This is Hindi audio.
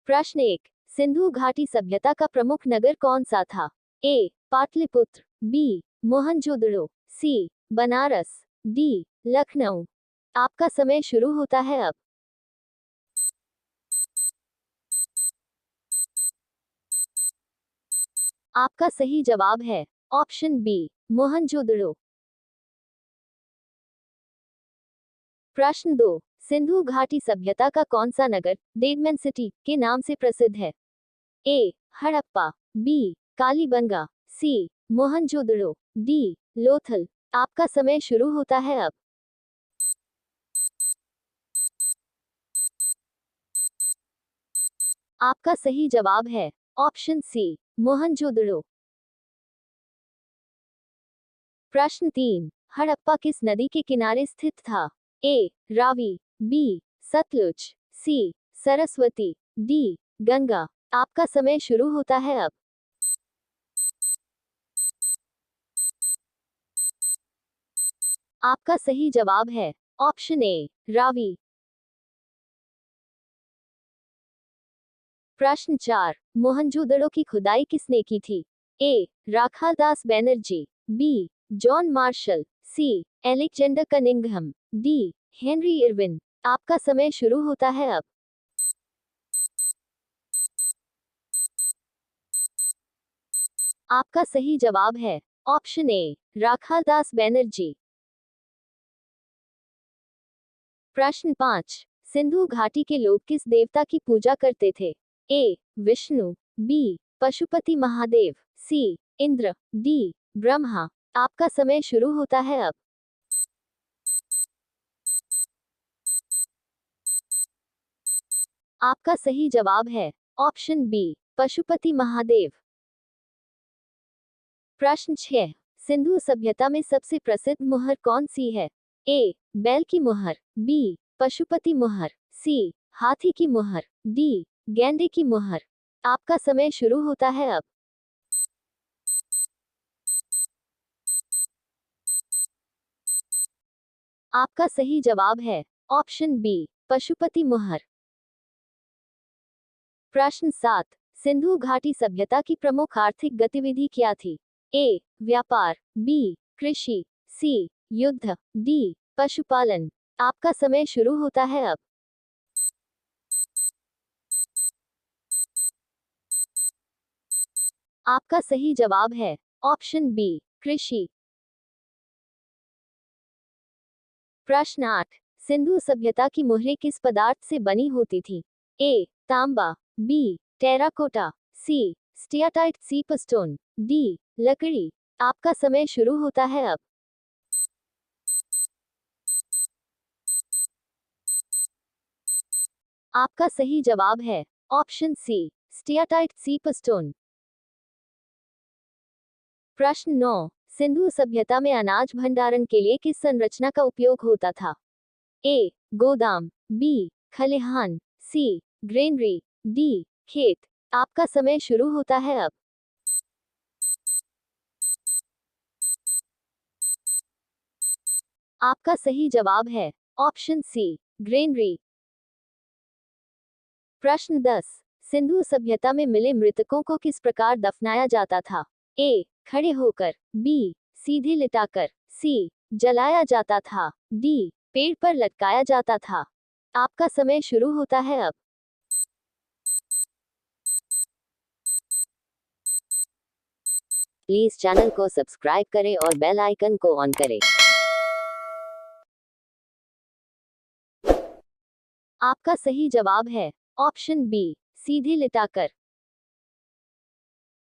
प्रश्न 1, सिंधु घाटी सभ्यता का प्रमुख नगर कौन सा था? ए. पाटलिपुत्र, बी. मोहनजोदड़ो, सी. बनारस, डी. लखनऊ। आपका समय शुरू होता है अब। आपका सही जवाब है ऑप्शन बी, मोहनजोदड़ो। प्रश्न 2, सिंधु घाटी सभ्यता का कौन सा नगर डेडमैन सिटी के नाम से प्रसिद्ध है? ए. हड़प्पा, बी. कालीबंगा, सी. मोहनजोदड़ो, डी. लोथल। आपका समय शुरू होता है अब। आपका सही जवाब है ऑप्शन सी, मोहनजोदड़ो। प्रश्न 3, हड़प्पा किस नदी के किनारे स्थित था? ए. रावी, बी. सतलुज, सी. सरस्वती, डी. गंगा। आपका समय शुरू होता है अब। आपका सही जवाब है ऑप्शन ए, रावी। प्रश्न 4, मोहनजोदड़ो की खुदाई किसने की थी? A. Rakhaldas Banerjee, B. John Marshall, C. Alexander Cunningham, D. Henry Irwin. आपका समय शुरू होता है अब। आपका सही जवाब है ऑप्शन ए, राखालदास बैनर्जी। प्रश्न 5, सिंधु घाटी के लोग किस देवता की पूजा करते थे? ए. विष्णु, बी. पशुपति महादेव, सी. इंद्र, डी. ब्रह्मा। आपका समय शुरू होता है अब। आपका सही जवाब है ऑप्शन बी, पशुपति महादेव। प्रश्न 6, सिंधु सभ्यता में सबसे प्रसिद्ध मुहर कौन सी है? ए. बैल की मुहर, बी. पशुपति मुहर, सी. हाथी की मुहर, डी. गैंडे की मुहर। आपका समय शुरू होता है अब। आपका सही जवाब है ऑप्शन बी, पशुपति मुहर। प्रश्न 7, सिंधु घाटी सभ्यता की प्रमुख आर्थिक गतिविधि क्या थी? ए. व्यापार, बी. कृषि, सी. युद्ध, डी. पशुपालन। आपका समय शुरू होता है अब। आपका सही जवाब है ऑप्शन बी, कृषि। प्रश्न 8, सिंधु सभ्यता की मुहरें किस पदार्थ से बनी होती थी? ए. तांबा, बी. टेराकोटा, सी. स्टियाटाइट सीपस्टोन, डी. लकड़ी। आपका समय शुरू होता है अब। आपका सही जवाब है ऑप्शन सी, स्टियाटाइट सीपस्टोन। प्रश्न 9, सिंधु सभ्यता में अनाज भंडारण के लिए किस संरचना का उपयोग होता था? ए. गोदाम, बी. खलिहान, सी. Granary, D. खेत। आपका समय शुरू होता है अब। आपका सही जवाब है ऑप्शन सी, ग्रेनरी। प्रश्न 10, सिंधु सभ्यता में मिले मृतकों को किस प्रकार दफनाया जाता था? ए. खड़े होकर, बी. सीधे लिटाकर, सी. जलाया जाता था, डी. पेड़ पर लटकाया जाता था। आपका समय शुरू होता है अब। प्लीज चैनल को सब्सक्राइब करें और बेल आइकन को ऑन करें। आपका सही जवाब है ऑप्शन बी, सीधे लिटाकर।